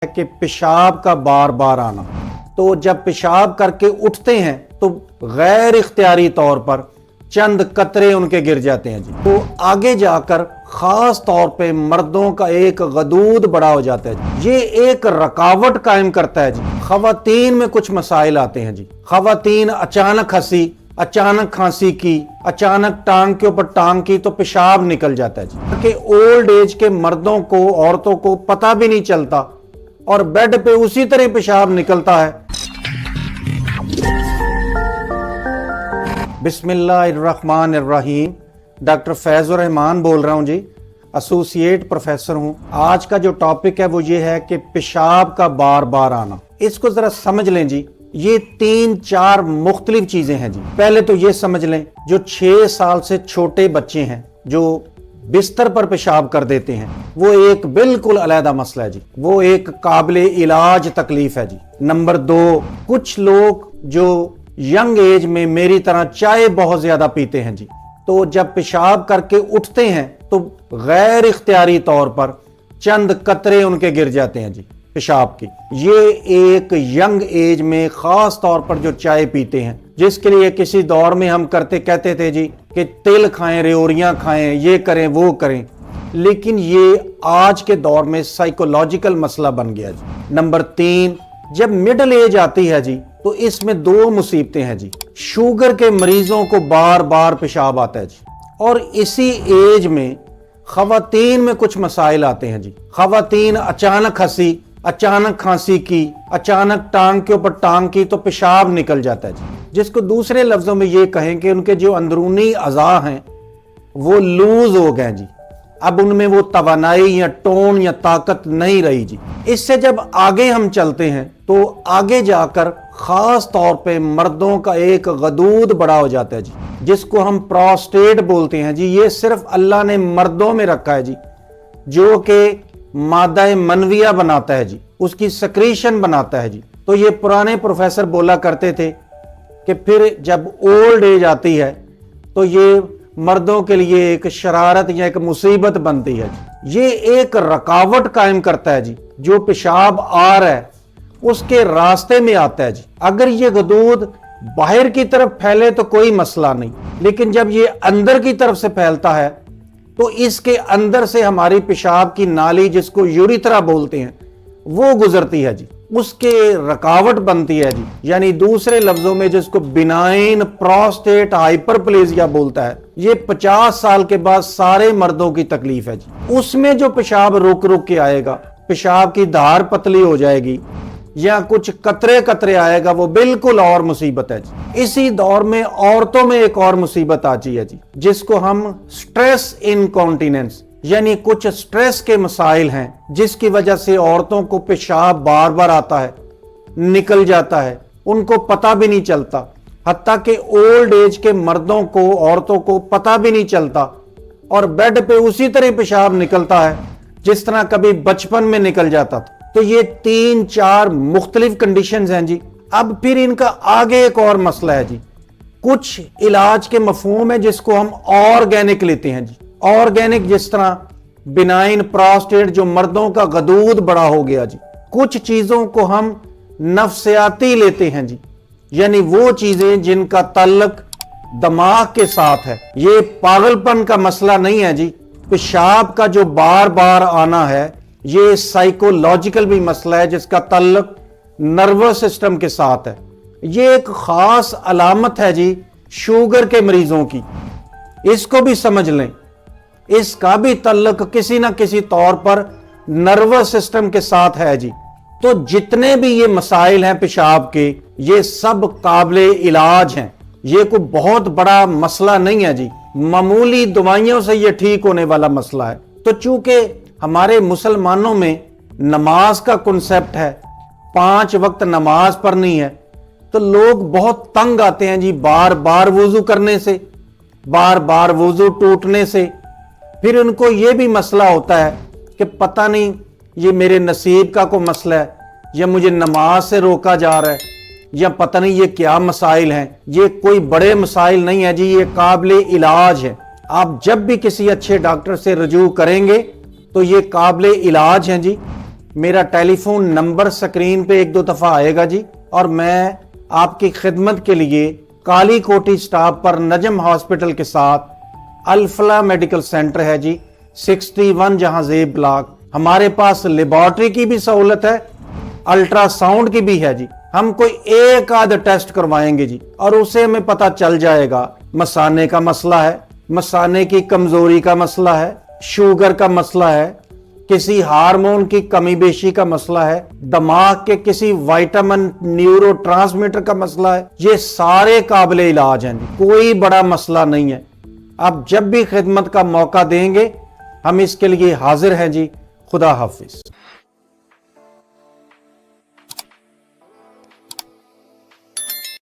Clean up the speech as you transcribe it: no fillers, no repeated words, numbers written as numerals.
کہ पेशाब का बार बार आना, तो जब पेशाब करके उठते हैं तो गैर इख्तियारी तौर पर चंद कतरे उनके गिर जाते हैं जी। तो आगे जाकर खास तौर पे मर्दों का एक गदूद बड़ा हो जाता है जी। ये एक रकावट कायम करता है जी। खवातीन में कुछ मसाइल आते हैं जी। खवातीन अचानक हंसी, अचानक खांसी की, अचानक टांग के ऊपर टांग की तो पेशाब निकल जाता है जी। कि ओल्ड एज के मर्दों को, औरतों को पता भी नहीं चलता और बेड पे उसी तरह पेशाब निकलता है। बिस्मिल्लाहिर्रहमानिर्रहीम। डॉक्टर फैजुर रहमान बोल रहा हूं जी, एसोसिएट प्रोफेसर हूं। आज का जो टॉपिक है वो ये है कि पेशाब का बार बार आना। इसको जरा समझ लें जी, ये 3-4 मुख्तलिफ चीजें हैं जी। पहले तो ये समझ लें, जो 6 साल से छोटे बच्चे हैं जो बिस्तर पर पेशाब कर देते हैं, वो एक बिल्कुल अलहदा मसला है जी। वो एक काबिले इलाज तकलीफ है जी। नंबर 2, कुछ लोग जो यंग एज में मेरी तरह चाय बहुत ज्यादा पीते हैं जी, तो जब पेशाब करके उठते हैं तो गैर इख्तियारी तौर पर चंद कतरे उनके गिर जाते हैं जी पेशाब की। ये एक यंग एज में खास तौर पर जो चाय पीते हैं, जिसके लिए किसी दौर में हम कहते थे जी कि तिल खाएं, रेवड़ियां खाएं, ये करें वो करें, लेकिन ये आज के दौर में साइकोलॉजिकल मसला बन गया जी। नंबर 3, जब मिडिल एज आती है जी तो इसमें 2 मुसीबतें हैं जी। शुगर के मरीजों को बार बार पेशाब आता है जी, और इसी एज में खवातीन में कुछ मसाइल आते हैं जी। खवातीन अचानक हंसी, अचानक खांसी की, अचानक टांग के ऊपर टांग की तो पेशाब निकल जाता है जी। जिसको दूसरे लफ्जों में ये कहें कि उनके जो अंदरूनी अज़ा हैं वो लूज हो गए जी। अब उनमें वो तवानाई या टोन या ताकत नहीं रही जी। इससे जब आगे हम चलते हैं तो आगे जाकर खास तौर पे मर्दों का एक गदूद बड़ा हो जाता है जी, जिसको हम प्रोस्टेट बोलते हैं जी। ये सिर्फ अल्लाह ने मर्दों में रखा है जी, जो कि मादा मनविया बनाता है जी, उसकी सक्रीशन बनाता है जी। तो ये पुराने प्रोफेसर बोला करते थे कि फिर जब ओल्ड एज आती है तो ये मर्दों के लिए एक शरारत या एक मुसीबत बनती है जी। ये एक रकावट कायम करता है जी। जो पेशाब आ रहा है उसके रास्ते में आता है जी। अगर ये गदूद बाहर की तरफ फैले तो कोई मसला नहीं, लेकिन जब ये अंदर की तरफ से फैलता है तो इसके अंदर से हमारी पेशाब की नाली, जिसको यूरिथ्रा बोलते हैं, वो गुजरती है जी। उसके रकावट बनती है जी। यानी दूसरे लफ्जों में जिसको बिनाइन प्रोस्टेट हाइपरप्लेजिया बोलता है, ये 50 साल के बाद सारे मर्दों की तकलीफ है जी। उसमें जो पेशाब रुक रुक के आएगा, पेशाब की धार पतली हो जाएगी या कुछ कतरे कतरे आएगा, वो बिल्कुल और मुसीबत है जी। इसी दौर में औरतों में एक और मुसीबत आती है जी, जिसको हम स्ट्रेस इनकॉन्टिनेंस, यानी कुछ स्ट्रेस के मसाइल हैं, जिसकी वजह से औरतों को पेशाब बार बार आता है, निकल जाता है, उनको पता भी नहीं चलता। हत्ता कि ओल्ड एज के मर्दों को, औरतों को पता भी नहीं चलता और बेड पे उसी तरह पेशाब निकलता है जिस तरह कभी बचपन में निकल जाता था। तो ये 3-4 मुख्तलिफ कंडीशंस हैं जी। अब फिर इनका आगे एक और मसला है जी। कुछ इलाज के मफहूम है जिसको हम ऑर्गेनिक लेते हैं जी। ऑर्गेनिक, जिस तरह बिनाइन प्रोस्टेट, जो मर्दों का गदूद बड़ा हो गया जी। कुछ चीजों को हम नफ्सियाती लेते हैं जी, यानी वो चीजें जिनका ताल्लुक दिमाग के साथ है। ये पागलपन का मसला नहीं है जी। पेशाब का जो बार बार आना है, ये साइकोलॉजिकल भी मसला है जिसका ताल्लुक नर्वस सिस्टम के साथ है। ये एक खास अलामत है जी शुगर के मरीजों की, इसको भी समझ लें। इसका भी ताल्लुक किसी ना किसी तौर पर नर्वस सिस्टम के साथ है जी। तो जितने भी ये मसाइल हैं पेशाब के, ये सब काबिले इलाज हैं। ये कोई बहुत बड़ा मसला नहीं है जी। मामूली दवाइयों से ये ठीक होने वाला मसला है। तो चूंकि हमारे मुसलमानों में नमाज का कॉन्सेप्ट है, 5 वक्त नमाज पढ़नी है, तो लोग बहुत तंग आते हैं जी बार बार वुजू करने से, बार बार वुजू टूटने से। फिर उनको ये भी मसला होता है कि पता नहीं ये मेरे नसीब का कोई मसला है या मुझे नमाज से रोका जा रहा है या पता नहीं ये क्या मसाइल हैं। ये कोई बड़े मसाइल नहीं है जी, ये काबिले इलाज है। आप जब भी किसी अच्छे डॉक्टर से रजू करेंगे तो ये काबिले इलाज हैं जी। میرا ٹیلی فون نمبر سکرین پہ 1-2 دفعہ آئے گا جی، اور میں آپ کی خدمت کے لیے کالی کوٹی سٹاپ پر نجم ہاسپٹل کے ساتھ الفلاح میڈیکل سینٹر ہے جی، 61 جہاں زیب بلاک. ہمارے پاس لیبارٹری کی بھی سہولت ہے، الٹرا ساؤنڈ کی بھی ہے جی. ہم کوئی ایک آدھ ٹیسٹ کروائیں گے جی، اور اسے ہمیں پتا چل جائے گا مثانے کا مسئلہ ہے، مثانے کی کمزوری کا مسئلہ ہے، شوگر کا مسئلہ ہے، کسی ہارمون کی کمی بیشی کا مسئلہ ہے، دماغ کے کسی وائٹامن نیورو ٹرانسمیٹر کا مسئلہ ہے. یہ سارے قابل علاج ہیں جی، کوئی بڑا مسئلہ نہیں ہے. آپ جب بھی خدمت کا موقع دیں گے ہم اس کے لیے حاضر ہیں جی. خدا حافظ.